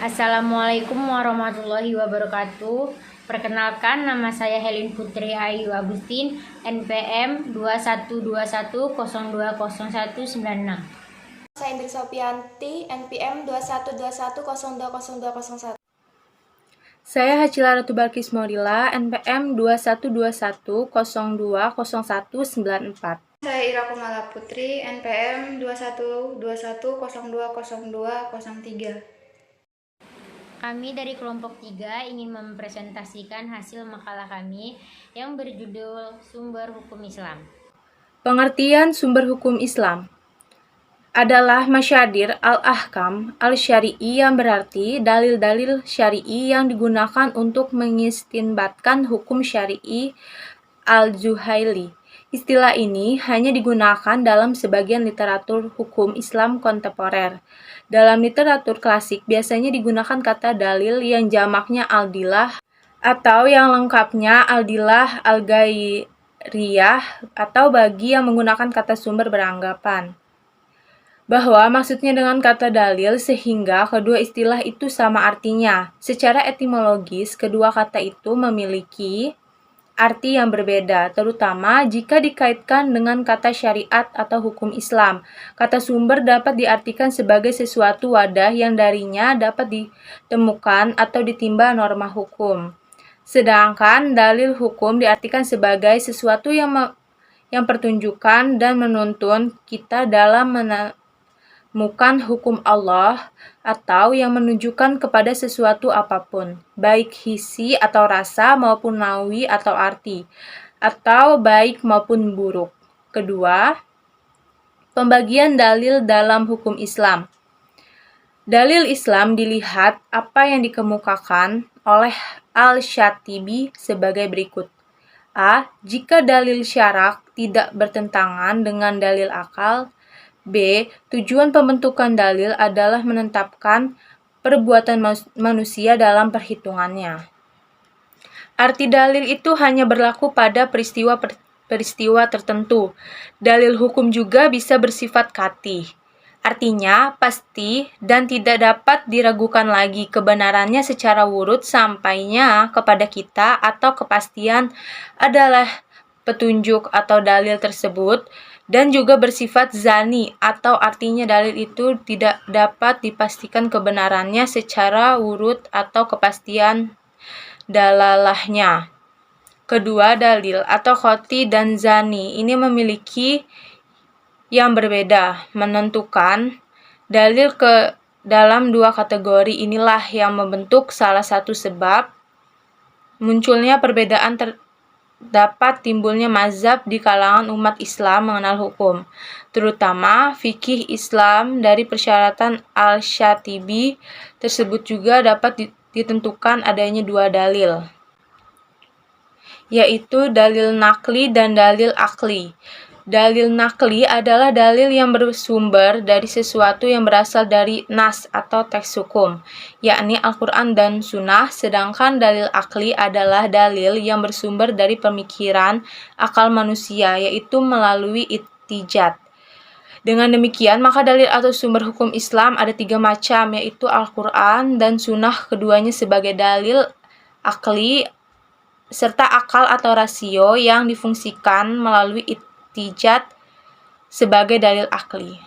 Assalamualaikum warahmatullahi wabarakatuh. Perkenalkan, nama saya Helin Putri Ayu Agustin, NPM 2121020196. Saya Indri Sopianti, NPM 2121020201. Saya Hacila Ratu Balkis Morila, NPM 2121020194. Saya Ira Kumala Putri, NPM 2121020203. Kami dari kelompok 3 ingin mempresentasikan hasil makalah kami yang berjudul Sumber Hukum Islam. Pengertian sumber hukum Islam adalah masyadir al-ahkam al-syari'i, yang berarti dalil-dalil syari'i yang digunakan untuk mengistinbatkan hukum syari'i al-Zuhaili. Istilah ini hanya digunakan dalam sebagian literatur hukum Islam kontemporer. Dalam literatur klasik biasanya digunakan kata dalil yang jamaknya al-dilah atau yang lengkapnya al-dilah al-ghairiyah, atau bagi yang menggunakan kata sumber beranggapan bahwa maksudnya dengan kata dalil, sehingga kedua istilah itu sama artinya. Secara etimologis, kedua kata itu memiliki arti yang berbeda, terutama jika dikaitkan dengan kata syariat atau hukum Islam. Kata sumber dapat diartikan sebagai sesuatu wadah yang darinya dapat ditemukan atau ditimba norma hukum. Sedangkan dalil hukum diartikan sebagai sesuatu yang pertunjukan dan menuntun kita dalam menemukan hukum Allah, atau yang menunjukkan kepada sesuatu apapun, baik hisi atau rasa maupun nawi atau arti, atau baik maupun buruk. Kedua, pembagian dalil dalam hukum Islam. Dalil Islam dilihat apa yang dikemukakan oleh Al-Syatibi sebagai berikut. A. Jika dalil syarak tidak bertentangan dengan dalil akal. B. Tujuan pembentukan dalil adalah menetapkan perbuatan manusia dalam perhitungannya. Arti dalil itu hanya berlaku pada peristiwa tertentu. Dalil hukum juga bisa bersifat qat'ih, artinya pasti dan tidak dapat diragukan lagi kebenarannya secara wurud sampainya kepada kita, atau kepastian adalah petunjuk atau dalil tersebut, dan juga bersifat zani, atau artinya dalil itu tidak dapat dipastikan kebenarannya secara wurud atau kepastian dalalahnya. Kedua, dalil atau qat'i dan zani ini memiliki yang berbeda. Menentukan dalil ke dalam dua kategori inilah yang membentuk salah satu sebab munculnya perbedaan dapat timbulnya mazhab di kalangan umat Islam mengenal hukum, terutama fikih Islam. Dari persyaratan Al-Syatibi tersebut juga dapat ditentukan adanya dua dalil, yaitu dalil nakli dan dalil akli. Dalil nakli adalah dalil yang bersumber dari sesuatu yang berasal dari nas atau teks hukum, yakni Al-Quran dan Sunnah, sedangkan dalil akli adalah dalil yang bersumber dari pemikiran akal manusia, yaitu melalui ittijad. Dengan demikian, maka dalil atau sumber hukum Islam ada 3 macam, yaitu Al-Quran dan Sunnah, keduanya sebagai dalil akli, serta akal atau rasio yang difungsikan melalui ittijad sebagai dalil akli.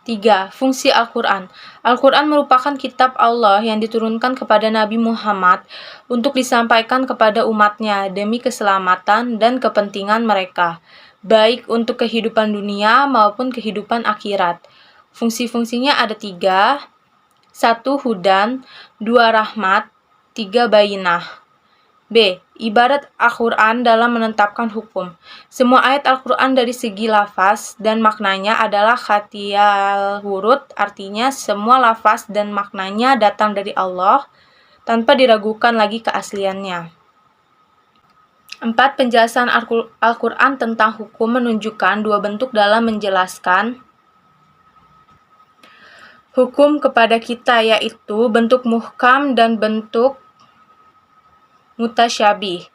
3. Fungsi Al-Quran. Al-Quran merupakan kitab Allah yang diturunkan kepada Nabi Muhammad untuk disampaikan kepada umatnya demi keselamatan dan kepentingan mereka, baik untuk kehidupan dunia maupun kehidupan akhirat. Fungsi-fungsinya ada 3. 1. Hudan. 2. Rahmat. 3. Bayinah. B. Ibarat Al-Quran dalam menetapkan hukum. Semua ayat Al-Quran dari segi lafaz dan maknanya adalah khatiyal hurut, artinya semua lafaz dan maknanya datang dari Allah tanpa diragukan lagi keasliannya. 4. Penjelasan Al-Quran tentang hukum menunjukkan dua bentuk dalam menjelaskan hukum kepada kita, yaitu bentuk muhkam dan bentuk mutasyabih.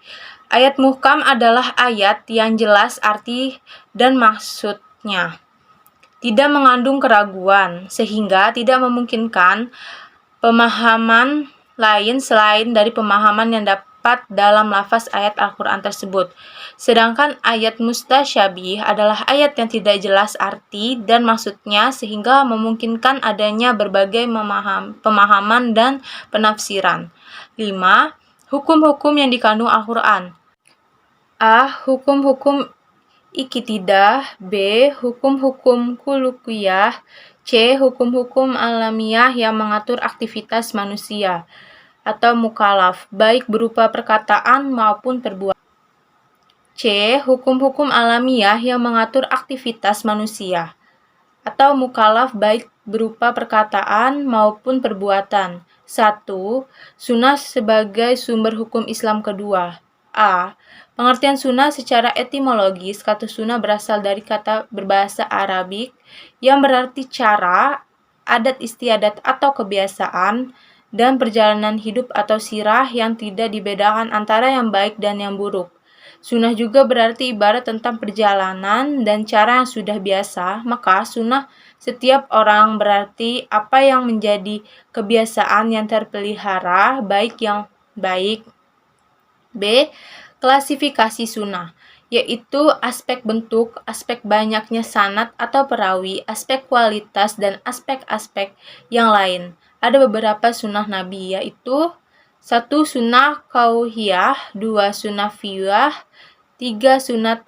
Ayat muhkam adalah ayat yang jelas arti dan maksudnya, tidak mengandung keraguan, sehingga tidak memungkinkan pemahaman lain selain dari pemahaman yang dapat dalam lafaz ayat Al-Quran tersebut. Sedangkan ayat mustasyabih adalah ayat yang tidak jelas arti dan maksudnya sehingga memungkinkan adanya berbagai pemahaman dan penafsiran. 5. Hukum-hukum yang dikandung Al-Quran. A. Hukum-hukum iqtidah. B. Hukum-hukum khuluqiyah. C. Hukum-hukum alamiah yang mengatur aktivitas manusia atau mukallaf, baik berupa perkataan maupun perbuatan. C. Hukum-hukum alamiah yang mengatur aktivitas manusia atau mukallaf baik berupa perkataan maupun perbuatan. 1. Sunnah sebagai sumber hukum Islam kedua. A. Pengertian sunnah secara etimologis, kata sunnah berasal dari kata berbahasa Arabik yang berarti cara, adat istiadat atau kebiasaan, dan perjalanan hidup atau sirah yang tidak dibedakan antara yang baik dan yang buruk. Sunnah juga berarti ibarat tentang perjalanan dan cara yang sudah biasa, maka sunnah setiap orang berarti apa yang menjadi kebiasaan yang terpelihara, baik yang baik. B. Klasifikasi sunnah, yaitu aspek bentuk, aspek banyaknya sanad atau perawi, aspek kualitas, dan aspek-aspek yang lain. Ada beberapa sunnah Nabi, yaitu 1. Sunnah kauhiyah, 2. Sunnah fiyah, 3. Sunnah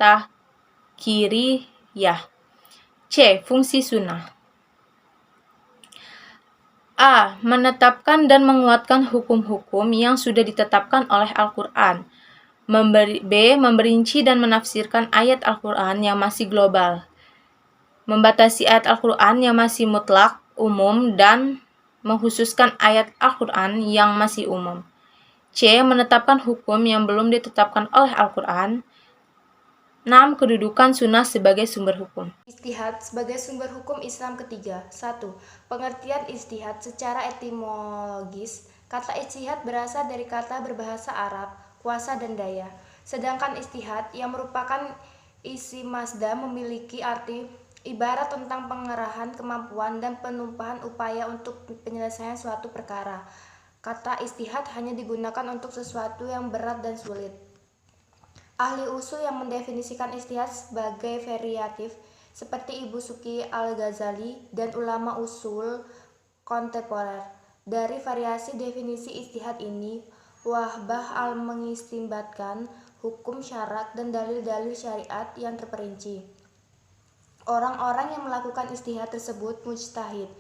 takhiriyah. C. Fungsi sunnah. A. Menetapkan dan menguatkan hukum-hukum yang sudah ditetapkan oleh Al-Quran. B. Memperinci dan menafsirkan ayat Al-Quran yang masih global. Membatasi ayat Al-Quran yang masih mutlak, umum, dan mengkhususkan ayat Al-Quran yang masih umum. C. Menetapkan hukum yang belum ditetapkan oleh Al-Quran. 6. Kedudukan sunnah sebagai sumber hukum. Ijtihad sebagai sumber hukum Islam ketiga. 1. Pengertian ijtihad secara etimologis. Kata ijtihad berasal dari kata berbahasa Arab, kuasa dan daya. Sedangkan ijtihad yang merupakan isi masdar memiliki arti ibarat tentang pengerahan kemampuan dan penumpahan upaya untuk penyelesaian suatu perkara. Kata ijtihad hanya digunakan untuk sesuatu yang berat dan sulit. Ahli usul yang mendefinisikan ijtihad sebagai variatif seperti Ibnu Suki Al-Ghazali dan ulama usul kontemporer. Dari variasi definisi ijtihad ini, Wahbah mengistinbatkan hukum syarat dan dalil-dalil syariat yang terperinci. Orang-orang yang melakukan ijtihad tersebut mujtahid.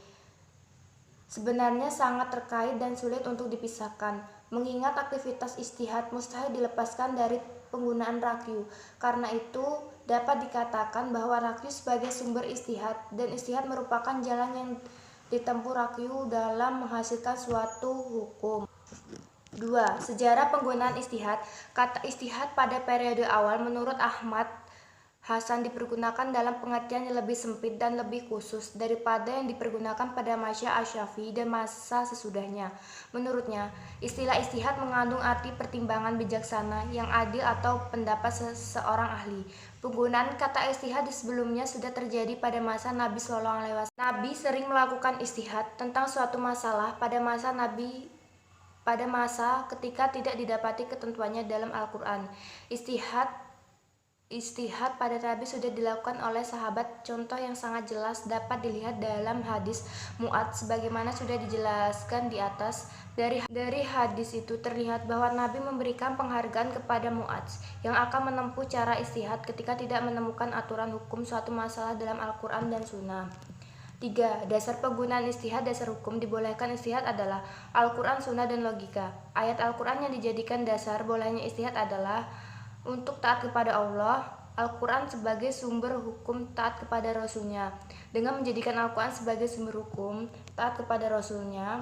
Sebenarnya sangat terkait dan sulit untuk dipisahkan, mengingat aktivitas ijtihad mustahil dilepaskan dari penggunaan rakyu. Karena itu, dapat dikatakan bahwa rakyu sebagai sumber ijtihad, dan ijtihad merupakan jalan yang ditempuh rakyu dalam menghasilkan suatu hukum. 2. Sejarah penggunaan ijtihad. Kata ijtihad pada periode awal menurut Ahmad Hasan dipergunakan dalam pengertian yang lebih sempit dan lebih khusus daripada yang dipergunakan pada masa Asy-Syafi'i dan masa sesudahnya. Menurutnya, istilah ijtihad mengandung arti pertimbangan bijaksana yang adil atau pendapat seseorang ahli. Penggunaan kata ijtihad sebelumnya sudah terjadi pada masa Nabi SAW. Nabi sering melakukan ijtihad tentang suatu masalah pada masa ketika tidak didapati ketentuannya dalam Al-Quran. Ijtihad pada Nabi sudah dilakukan oleh sahabat. Contoh yang sangat jelas dapat dilihat dalam hadis Mu'adz sebagaimana sudah dijelaskan di atas. Dari hadis itu terlihat bahwa Nabi memberikan penghargaan kepada Mu'adz yang akan menempuh cara ijtihad ketika tidak menemukan aturan hukum suatu masalah dalam Al-Quran dan Sunnah. 3. Dasar penggunaan ijtihad. Dasar hukum dibolehkan ijtihad adalah Al-Quran, Sunnah, dan logika. Ayat Al-Quran yang dijadikan dasar bolehnya ijtihad adalah untuk taat kepada Allah, Al-Quran sebagai sumber hukum, taat kepada Rasulnya. Dengan menjadikan Al-Quran sebagai sumber hukum, taat kepada Rasulnya,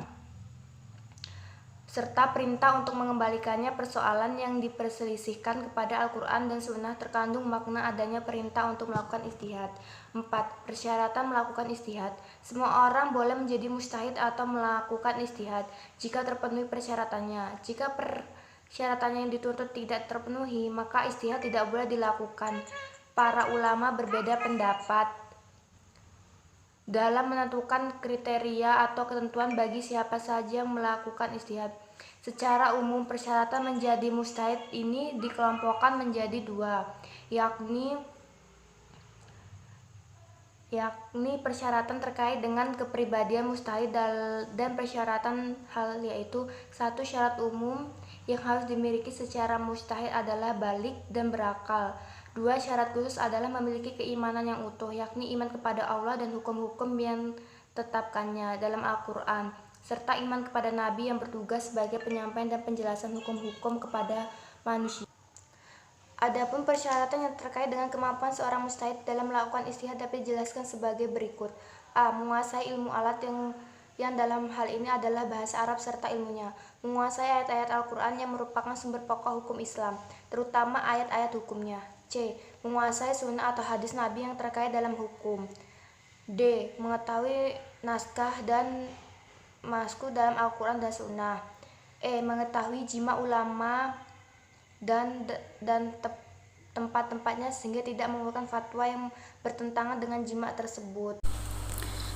serta perintah untuk mengembalikannya, persoalan yang diperselisihkan kepada Al-Quran dan Sunnah terkandung makna adanya perintah untuk melakukan ijtihad. 4. Persyaratan melakukan ijtihad. Semua orang boleh menjadi mujtahid atau melakukan ijtihad jika terpenuhi persyaratannya. Jika persyaratannya yang dituntut tidak terpenuhi, maka ijtihad tidak boleh dilakukan. Para ulama berbeda pendapat dalam menentukan kriteria atau ketentuan bagi siapa saja yang melakukan ijtihad. Secara umum, persyaratan menjadi mujtahid ini dikelompokkan menjadi dua, yakni persyaratan terkait dengan kepribadian mujtahid dan persyaratan hal, yaitu satu, syarat umum yang harus dimiliki secara mujtahid adalah balik dan berakal. Dua, syarat khusus adalah memiliki keimanan yang utuh, yakni iman kepada Allah dan hukum-hukum yang tetapkannya dalam Al-Quran, serta iman kepada Nabi yang bertugas sebagai penyampaian dan penjelasan hukum-hukum kepada manusia. Adapun persyaratan yang terkait dengan kemampuan seorang mujtahid dalam melakukan ijtihad dapat dijelaskan sebagai berikut. A. Menguasai ilmu alat yang dalam hal ini adalah bahasa Arab serta ilmunya. Menguasai ayat-ayat Al-Quran yang merupakan sumber pokok hukum Islam, terutama ayat-ayat hukumnya. C. Menguasai sunnah atau hadis Nabi yang terkait dalam hukum. D. Mengetahui naskah dan masku dalam Al-Quran dan sunnah. E. Mengetahui jima ulama dan tempat-tempatnya sehingga tidak mengeluarkan fatwa yang bertentangan dengan jima tersebut.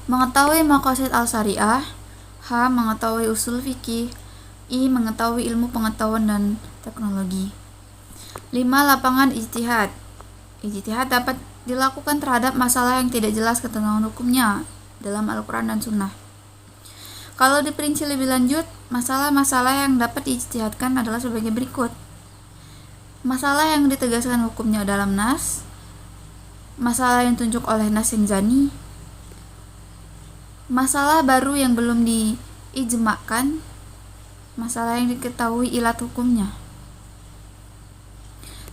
Mengetahui maqasid al-syariah. H. Mengetahui usul fikih. I. Mengetahui ilmu pengetahuan dan teknologi. 5. Lapangan ijtihad. Ijtihad dapat dilakukan terhadap masalah yang tidak jelas ketentuan hukumnya dalam Al-Quran dan Sunnah. Kalau diperinci lebih lanjut, masalah-masalah yang dapat diijtihadkan adalah sebagai berikut. Masalah yang ditegaskan hukumnya dalam nas, masalah yang tunjuk oleh nas yang zani, masalah baru yang belum diijmakan, masalah yang diketahui ilat hukumnya.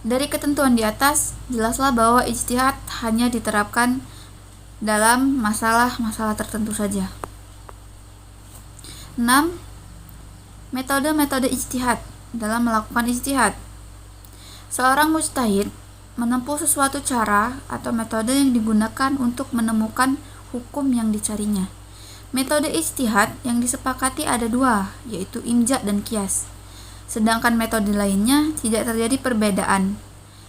Dari ketentuan di atas, jelaslah bahwa ijtihad hanya diterapkan dalam masalah-masalah tertentu saja. 6. Metode-metode ijtihad dalam melakukan ijtihad. Seorang mujtahid menempuh sesuatu cara atau metode yang digunakan untuk menemukan hukum yang dicarinya. Metode ijtihad yang disepakati ada dua, yaitu imja dan qiyas. Sedangkan metode lainnya tidak terjadi perbedaan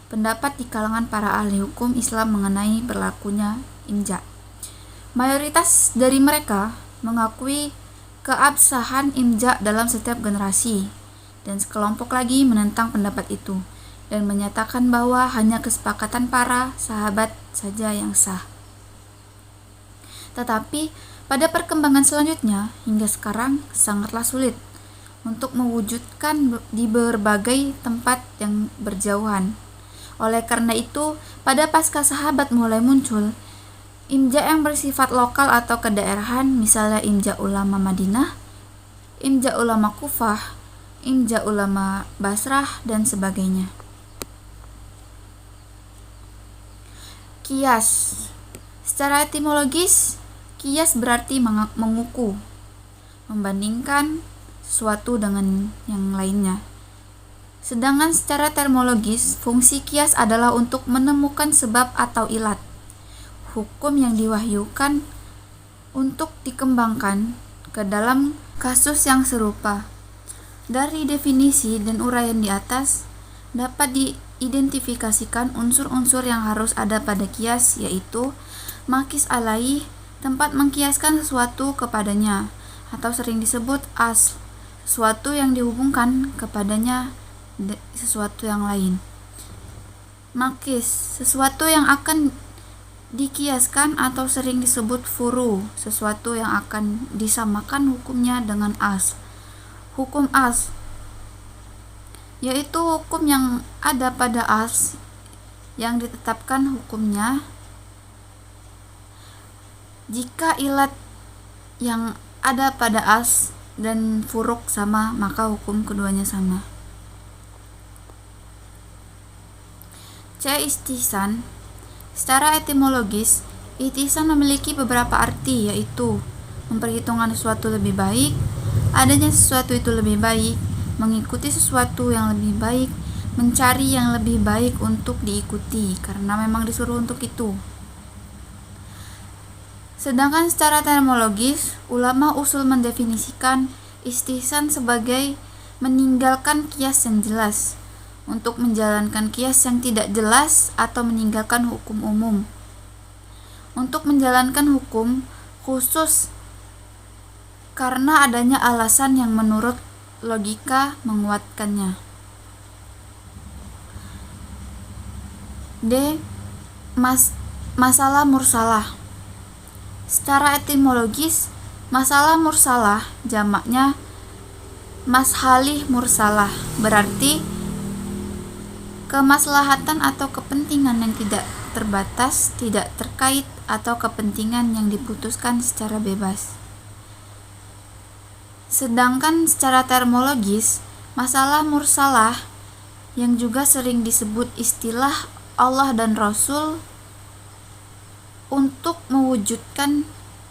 pendapat di kalangan para ahli hukum Islam mengenai berlakunya imja. Mayoritas dari mereka mengakui keabsahan imja dalam setiap generasi, dan sekelompok lagi menentang pendapat itu dan menyatakan bahwa hanya kesepakatan para sahabat saja yang sah. Tetapi pada perkembangan selanjutnya hingga sekarang sangatlah sulit untuk mewujudkan di berbagai tempat yang berjauhan. Oleh karena itu, pada pasca sahabat mulai muncul imja yang bersifat lokal atau kedaerahan, misalnya imja ulama Madinah, imja ulama Kufah, imja ulama Basrah, dan sebagainya. Qiyas. Secara etimologis, qiyas berarti menguku, membandingkan sesuatu dengan yang lainnya. Sedangkan secara termologis, fungsi qiyas adalah untuk menemukan sebab atau ilat hukum yang diwahyukan untuk dikembangkan ke dalam kasus yang serupa. Dari definisi dan uraian di atas, dapat diidentifikasikan unsur-unsur yang harus ada pada qiyas, yaitu makis alaih, tempat mengkiaskan sesuatu kepadanya, atau sering disebut asl, sesuatu yang dihubungkan kepadanya sesuatu yang lain. Makis, sesuatu yang akan dikiaskan atau sering disebut furu, sesuatu yang akan disamakan hukumnya dengan asl. Hukum asl yaitu hukum yang ada pada asl yang ditetapkan hukumnya jika ilat yang ada pada asl dan furuk sama, maka hukum keduanya sama. C. Istihsan. Secara etimologis, istihsan memiliki beberapa arti, yaitu memperhitungkan sesuatu lebih baik, adanya sesuatu itu lebih baik, mengikuti sesuatu yang lebih baik, mencari yang lebih baik untuk diikuti karena memang disuruh untuk itu. Sedangkan secara termologis, ulama usul mendefinisikan istihsan sebagai meninggalkan qiyas yang jelas untuk menjalankan qiyas yang tidak jelas atau meninggalkan hukum umum. Untuk menjalankan hukum, khusus karena adanya alasan yang menurut logika menguatkannya. D. Masalah mursalah. Secara etimologis, masalah mursalah jamaknya mashalih mursalah, berarti kemaslahatan atau kepentingan yang tidak terbatas, tidak terkait, atau kepentingan yang diputuskan secara bebas. Sedangkan secara termologis, masalah mursalah yang juga sering disebut istilah Allah dan Rasul untuk mewujudkan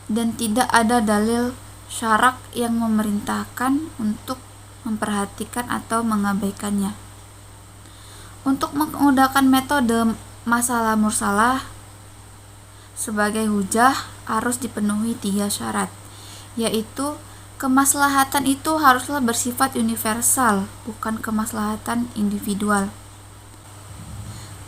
dan tidak ada dalil syarak yang memerintahkan untuk memperhatikan atau mengabaikannya. Untuk menggunakan metode masalah mursalah sebagai hujah harus dipenuhi 3 syarat, yaitu kemaslahatan itu haruslah bersifat universal, bukan kemaslahatan individual.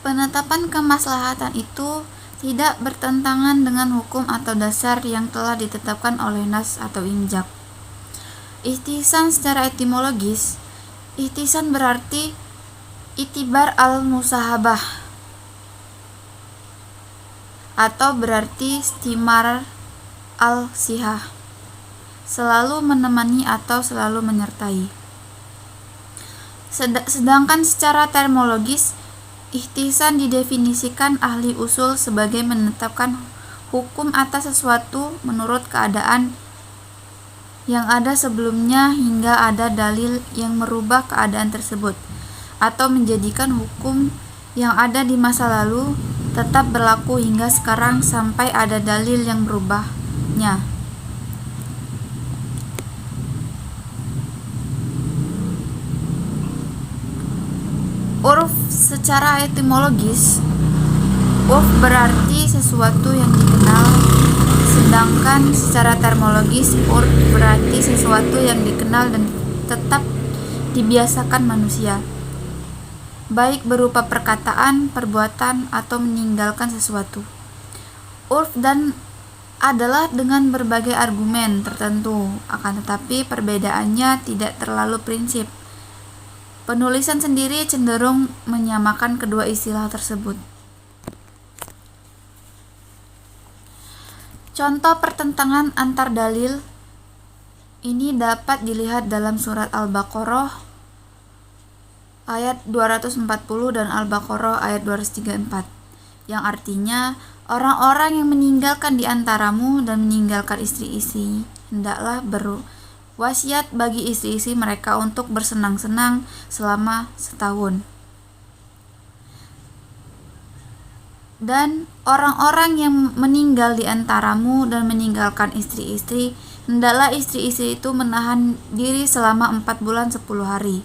Penetapan kemaslahatan itu tidak bertentangan dengan hukum atau dasar yang telah ditetapkan oleh nas atau injak. Ihtisan secara etimologis, ihtisan berarti itibar al-musahabah atau berarti istimar al-sihah, selalu menemani atau selalu menyertai. Sedangkan secara termologis, ihtisan didefinisikan ahli usul sebagai menetapkan hukum atas sesuatu menurut keadaan yang ada sebelumnya hingga ada dalil yang merubah keadaan tersebut, atau menjadikan hukum yang ada di masa lalu tetap berlaku hingga sekarang sampai ada dalil yang merubahnya. Urf secara etimologis, urf berarti sesuatu yang dikenal, sedangkan secara termologis urf berarti sesuatu yang dikenal dan tetap dibiasakan manusia, baik berupa perkataan, perbuatan, atau meninggalkan sesuatu. Urf dan adalah dengan berbagai argumen tertentu, akan tetapi perbedaannya tidak terlalu prinsip. Penulisan sendiri cenderung menyamakan kedua istilah tersebut. Contoh pertentangan antar dalil ini dapat dilihat dalam surat Al-Baqarah ayat 240 dan Al-Baqarah ayat 234, yang artinya orang-orang yang meninggalkan di antaramu dan meninggalkan istri-istri hendaklah berwasiat bagi istri-istri mereka untuk bersenang-senang selama setahun. Dan orang-orang yang meninggal di antaramu dan meninggalkan istri-istri hendaklah istri-istri itu menahan diri selama 4 bulan 10 hari.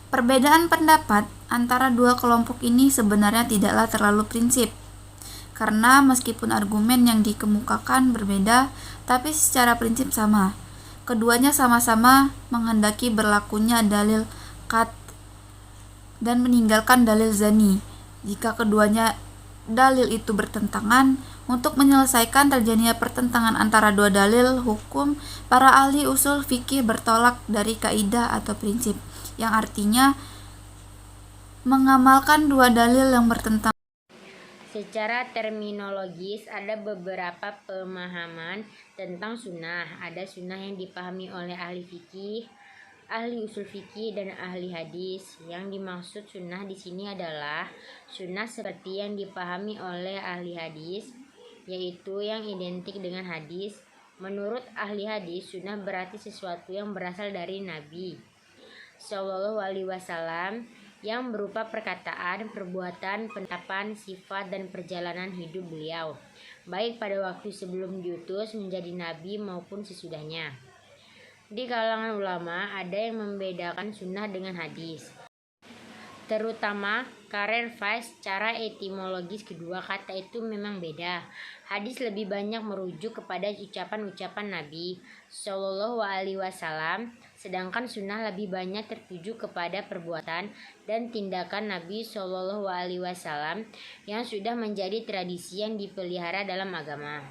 Perbedaan pendapat antara dua kelompok ini sebenarnya tidaklah terlalu prinsip, karena meskipun argumen yang dikemukakan berbeda, tapi secara prinsip sama. Keduanya sama-sama menghendaki berlakunya dalil qat' dan meninggalkan dalil zani. Jika keduanya dalil itu bertentangan, untuk menyelesaikan terjadinya pertentangan antara dua dalil hukum, para ahli usul fikih bertolak dari kaidah atau prinsip, yang artinya mengamalkan dua dalil yang bertentangan. Secara terminologis ada beberapa pemahaman tentang sunnah. Ada sunnah yang dipahami oleh ahli fikih, ahli usul fikih, dan ahli hadis. Yang dimaksud sunnah di sini adalah sunnah seperti yang dipahami oleh ahli hadis, yaitu yang identik dengan hadis. Menurut ahli hadis, sunnah berarti sesuatu yang berasal dari Nabi Shallallahu Alaihi Wasallam, yang berupa perkataan, perbuatan, penetapan, sifat, dan perjalanan hidup beliau, baik pada waktu sebelum diutus menjadi nabi maupun sesudahnya. Di kalangan ulama ada yang membedakan sunnah dengan hadis, terutama Karen Weiss. Secara etimologis kedua kata itu memang beda. Hadis lebih banyak merujuk kepada ucapan-ucapan Nabi Shallallahu Alaihi Wasallam, sedangkan sunnah lebih banyak tertuju kepada perbuatan dan tindakan Nabi Shallallahu Alaihi Wasallam yang sudah menjadi tradisi yang dipelihara dalam agama.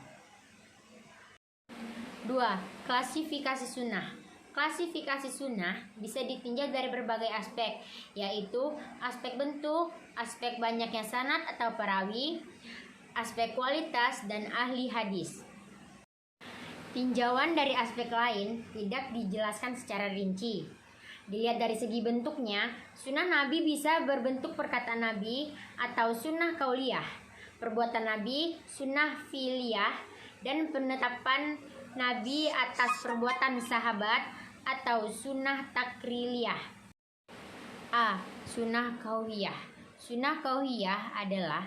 2. Klasifikasi sunnah. Klasifikasi sunnah bisa ditinjau dari berbagai aspek, yaitu aspek bentuk, aspek banyaknya sanad atau perawi, aspek kualitas, dan ahli hadis. Tinjauan dari aspek lain tidak dijelaskan secara rinci. Dilihat dari segi bentuknya, sunnah Nabi bisa berbentuk perkataan Nabi atau sunnah kauliyah, perbuatan Nabi, sunnah fi'liyah, dan penetapan Nabi atas perbuatan sahabat atau sunnah takriliyah. A. Sunnah kauliyah. Sunnah kauliyah adalah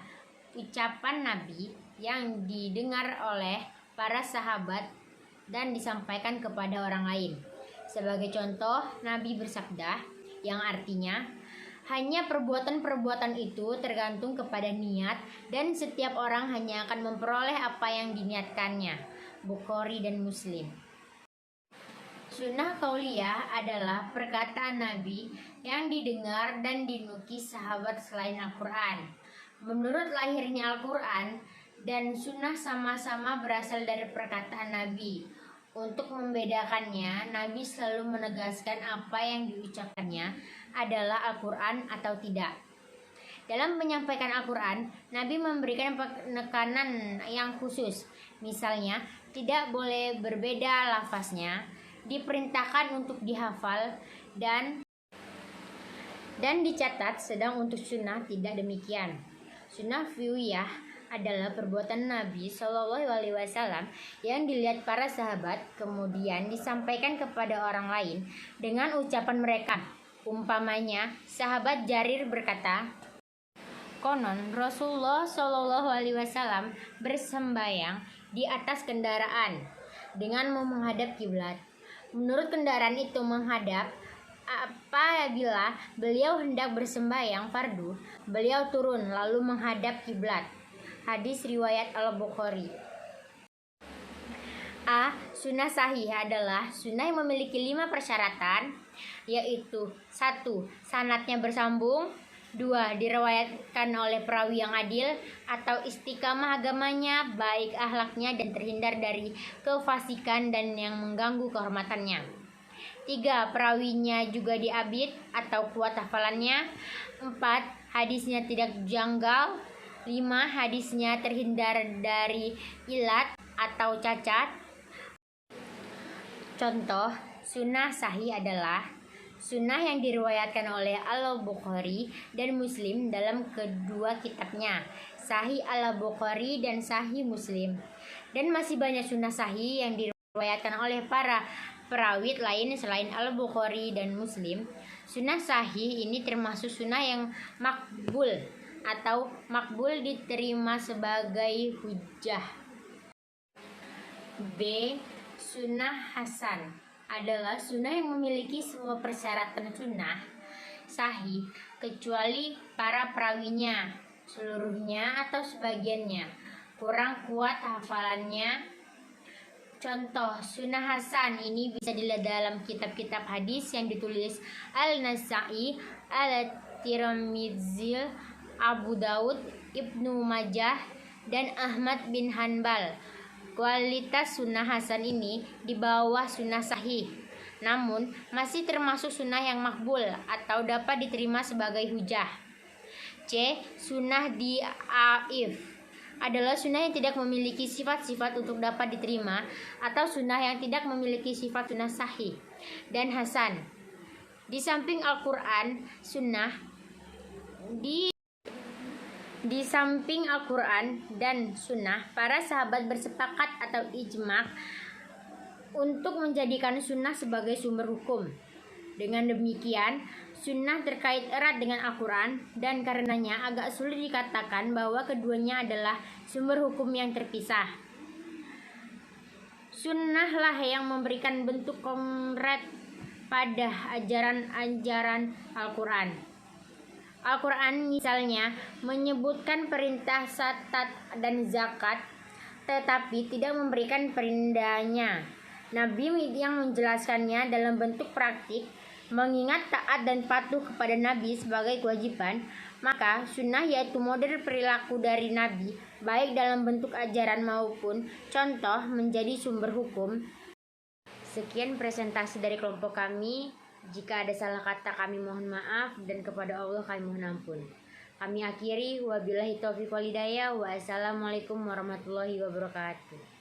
ucapan Nabi yang didengar oleh para sahabat dan disampaikan kepada orang lain. Sebagai contoh, Nabi bersabda, yang artinya hanya perbuatan-perbuatan itu tergantung kepada niat dan setiap orang hanya akan memperoleh apa yang diniatkannya. Bukhari dan Muslim. Sunnah kauliyah adalah perkataan Nabi yang didengar dan dinukis sahabat selain Al-Quran. Menurut lahirnya Al-Quran dan sunnah sama-sama berasal dari perkataan Nabi. Untuk membedakannya, Nabi selalu menegaskan apa yang diucapkannya adalah Al-Quran atau tidak. Dalam menyampaikan Al-Quran, Nabi memberikan penekanan yang khusus. Misalnya, tidak boleh berbeda lafaznya, diperintahkan untuk dihafal dan dicatat, sedang untuk sunnah tidak demikian. Sunnah fi'liyah adalah perbuatan Nabi Shallallahu Alaihi Wasallam yang dilihat para sahabat kemudian disampaikan kepada orang lain dengan ucapan mereka. Umpamanya, sahabat Jarir berkata, konon Rasulullah Shallallahu Alaihi Wasallam bersembayang di atas kendaraan dengan menghadap kiblat. Menurut kendaraan itu menghadap, apabila beliau hendak bersembahyang fardu, beliau turun lalu menghadap kiblat. Hadis riwayat Al-Bukhari. A. Sunnah sahih adalah sunnah yang memiliki 5 persyaratan, yaitu 1. Sanadnya bersambung, 2. Diriwayatkan oleh perawi yang adil atau istiqamah agamanya, baik akhlaknya dan terhindar dari kefasikan dan yang mengganggu kehormatannya. 3. Perawinya juga diabid atau kuat hafalannya. 4. Hadisnya tidak janggal. 5. Hadisnya terhindar dari ilat atau cacat. Contoh sunnah sahih adalah sunnah yang diriwayatkan oleh Al-Bukhari dan Muslim dalam kedua kitabnya, Sahih Al-Bukhari dan Sahih Muslim. Dan masih banyak sunnah sahih yang diriwayatkan oleh para perawit lain selain Al-Bukhari dan Muslim. Sunnah sahih ini termasuk sunnah yang makbul atau makbul diterima sebagai hujjah. B. Sunnah hasan adalah sunnah yang memiliki semua persyaratan sunnah sahih kecuali para perawinya seluruhnya atau sebagiannya kurang kuat hafalannya. Contoh sunnah hasan ini bisa dilihat dalam kitab-kitab hadis yang ditulis Al-Nasa'i, Al-Tirmidzi, Abu Daud, Ibnu Majah, dan Ahmad bin Hanbal. Kualitas sunnah hasan ini di bawah sunnah sahih, namun masih termasuk sunnah yang makbul atau dapat diterima sebagai hujah. C. Sunnah dhaif adalah sunnah yang tidak memiliki sifat-sifat untuk dapat diterima atau sunnah yang tidak memiliki sifat sunnah sahih dan hasan. Di samping Al-Quran, Di samping Al-Quran dan Sunnah, para sahabat bersepakat atau ijma' untuk menjadikan Sunnah sebagai sumber hukum. Dengan demikian, Sunnah terkait erat dengan Al-Quran dan karenanya agak sulit dikatakan bahwa keduanya adalah sumber hukum yang terpisah. Sunnahlah yang memberikan bentuk konkret pada ajaran-ajaran Al-Quran. Al-Quran misalnya menyebutkan perintah salat dan zakat, tetapi tidak memberikan perindahnya. Nabi yang menjelaskannya dalam bentuk praktik, mengingat taat dan patuh kepada Nabi sebagai kewajiban, maka sunnah yaitu model perilaku dari Nabi, baik dalam bentuk ajaran maupun contoh menjadi sumber hukum. Sekian presentasi dari kelompok kami. Jika ada salah kata kami mohon maaf dan kepada Allah kami mohon ampun. Kami akhiri wabillahi taufiq wal hidayah. Wassalamualaikum warahmatullahi wabarakatuh.